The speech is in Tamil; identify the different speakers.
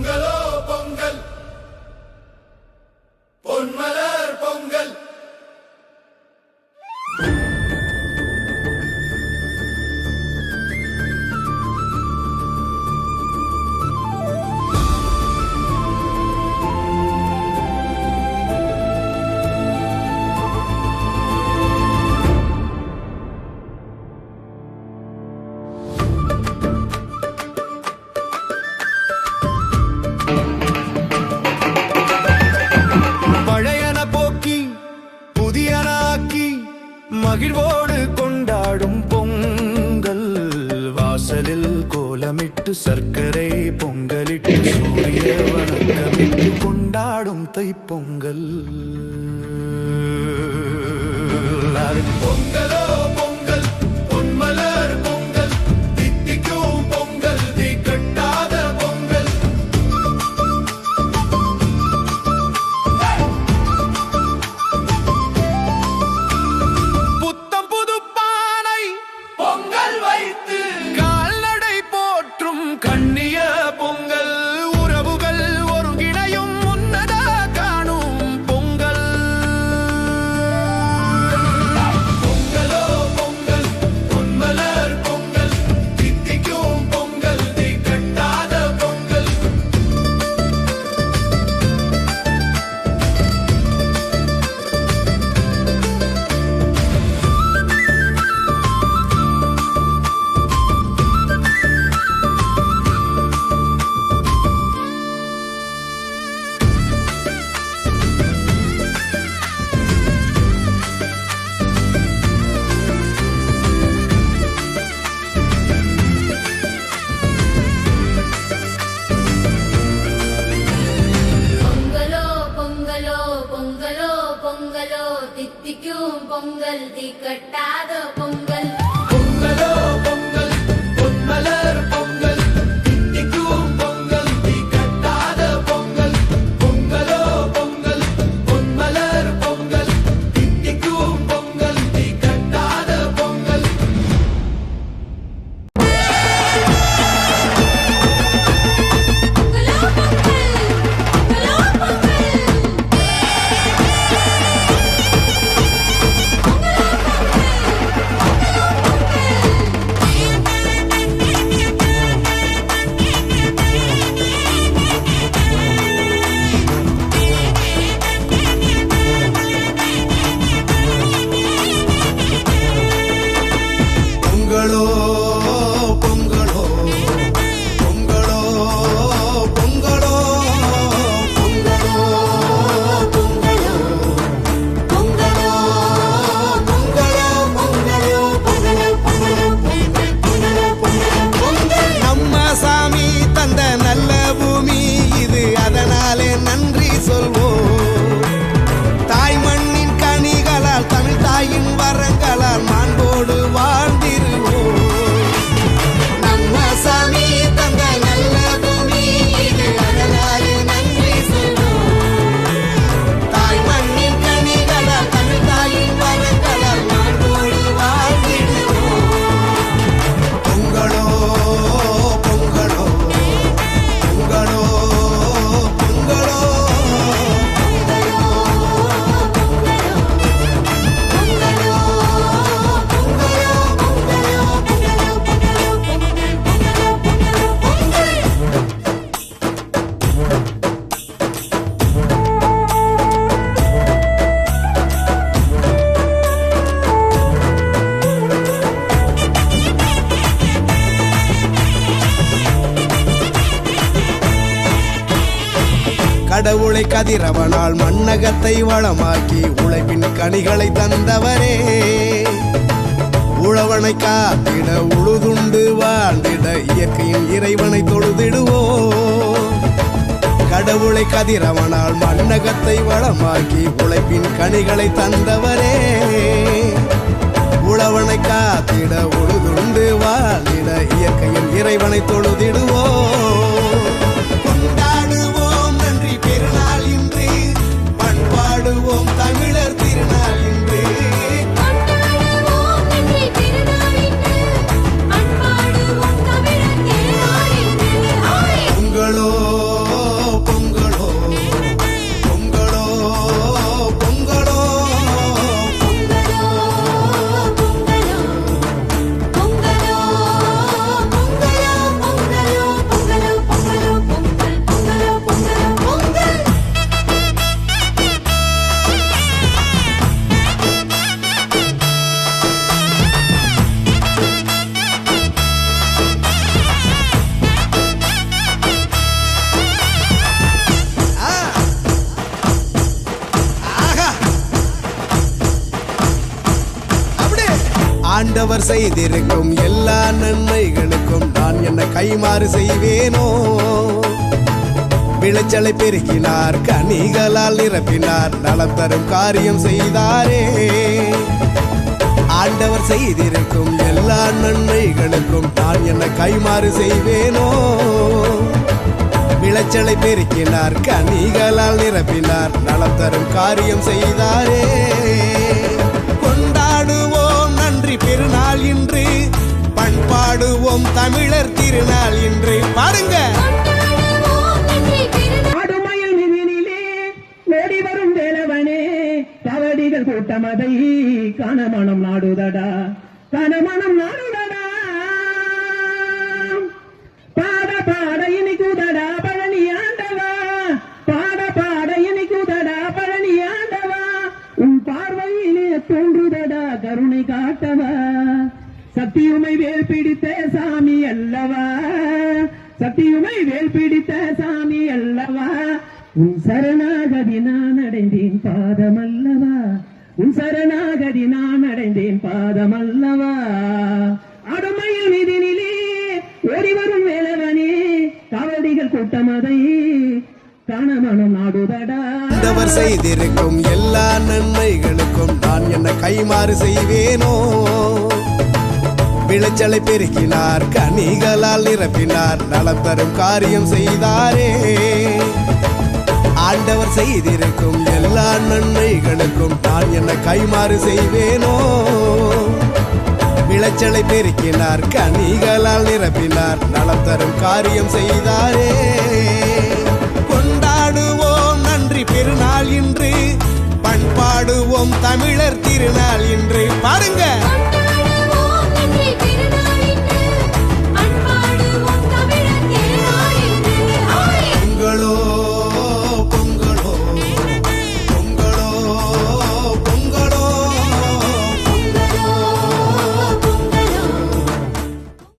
Speaker 1: பொங்கலோ பொங்கல், பொன்மலர் பொங்கல். மகிழ்வோடு கொண்டாடும் பொங்கல், வாசலில் கோலமிட்டு சர்க்கரை பொங்கலிட்டு சூரிய வணக்கமிட்டு கொண்டாடும் தைப்பொங்கல். பொங்கலோ பொங்கல், பொன்மலர் பொங்கல், தித்திக்கும் பொங்கல், தீக்கட்டாத பொங்கல். பொங்கல் வைத்து கால்நடை போற்றும் கண்ணிய பொங்கல், உறவுகள் ஒருங்கிணையும் உன்னத காணும் பொங்கல். பொங்கலோ பொங்கல், பொன்மலர் பொங்கல், தித்திக்கும் பொங்கல், தீக்கட்டாத பொங்கல்.
Speaker 2: பொங்கலோ தித்திக்கும் பொங்கல், தீக்கட்டாத பொங்கல்.
Speaker 1: பொங்கலோ பொங்கல், பொன்மலர் பொங்கல், தித்திக்கும் பொங்கல், தீக்கட்டாத பொங்கல். பொங்கலோ பொங்கல், பொன்மலர் பொங்கல், தித்திக்கும் பொங்கல், தீக்கட்டாத பொங்கல். பொங்கலோ பொங்கலோ பொங்கலோ பொங்கலோ பொங்கலோ பொங்கலோ பொங்கலோ பொங்கலோ பொங்கலோ. நம்ம சாமி தந்த நல்ல பூமி இது, அதனாலே நன்றி சொல்வோம். தாய் மண்ணின் கனிகளால், தமிழ் தாயின் வரங்களால் மாண்போடு வாழ்ந்திருவோம். நம்ம சாமி தந்த நல்ல பூமி இது, அதனாலே நன்றி சொல்வோம். தாய் மண்ணின் கனிகளால், தமிழ் தாயின் வரங்களால் மாண்போடு வாழ்ந்திடுவோம். பொங்கலோ பொங்கலோ பொங்கலோ பொங்கலோ. கடவுளை கதிரவனால் மண்ணகத்தை வளமாக்கி உழைப்பின் கனிகளை தந்தவரே, உழவனை காத்திட உழுதுண்டு வாழ்ந்திட இயற்கையின் இறைவனை தொழுதிடுவோம். கடவுளை கதிரவனால் மண்ணகத்தை வளமாக்கி உழைப்பின் கனிகளை தந்தவரே, உழவனை காத்திட உழுதுண்டு வாழ்ந்திட இயற்கையின் இறைவனை தொழுதிடுவோம். பெருநாள் இன்று பண்பாடுவோம், தமிழர் திருநாள் இன்று பொங்கலோ ஆண்டவர் செய்திருக்கும் எல்லா நன்மைகளுக்கும் நான் என்ன கைமாறு செய்வேனோ விளைச்சலை பெருக்கினார் கனிகளால் நிரப்பினார் நலம் தரும் காரியம் செய்தாரே ஆண்டவர் செய்திருக்கும் எல்லா நன்மைகளுக்கும் நான் என்ன கைமாறு செய்வேனோ விளைச்சலை பெருக்கினார் கனிகளால் நிரப்பினார் நலம் தரும் காரியம் செய்தாரே கொண்டாடுவோம் நன்றி பெருநாள் இன்று பண்பாடுவோம் தமிழர் திருநாள் இன்று பாருங்க
Speaker 3: ஆடுமயில் மிதினிலே ஓடி வரும் வேலவனே கவடிகள் கூட்டமதை காணமணம் நாடுதடா காணமணம் நாடுதடா பாட பாட இனிக்குதடா பழனி ஆண்டவா பாட பாட இனிக்குதடா பழனி ஆண்டவா உன் பார்வையிலே தோன்றுதடா கருணை காட்டவா சத்தியுமை வேல் பிடித்த சாமி அல்லவா சத்தியுமை வேல் பிடித்த சாமி அல்லவா உன் சரணாகதி நான் அடைந்தேன் பாதமல்லவா உன் சரணாகதி நான் அடைந்தேன் பாதமல்லவா அடுமையில் மீதினிலே ஓடி வரும் வேலவனே காவடிகள் கூட்டமதை காணமணம் நாடுதடா
Speaker 1: ஆண்டவர் செய்திருக்கும் எல்லா நன்மைகளுக்கும் நான் என்ன கைமாறு செய்வேனோ விளைச்சலை பெருக்கினார் கனிகளால் நிரப்பினார் நலம் தரும் காரியம் செய்தாரே ஆண்டவர் செய்திருக்கும் எல்லா நன்மைகளுக்கும் நான் என்ன கைமாறு செய்வேனோ விளைச்சலை பெருக்கினார் கனிகளால் நிரப்பினார் நலம் தரும் காரியம் செய்தாரே கொண்டாடுவோம் நன்றி பெருநாள் இன்று பண்பாடுவோம் தமிழர் திருநாள் இன்று பாருங்க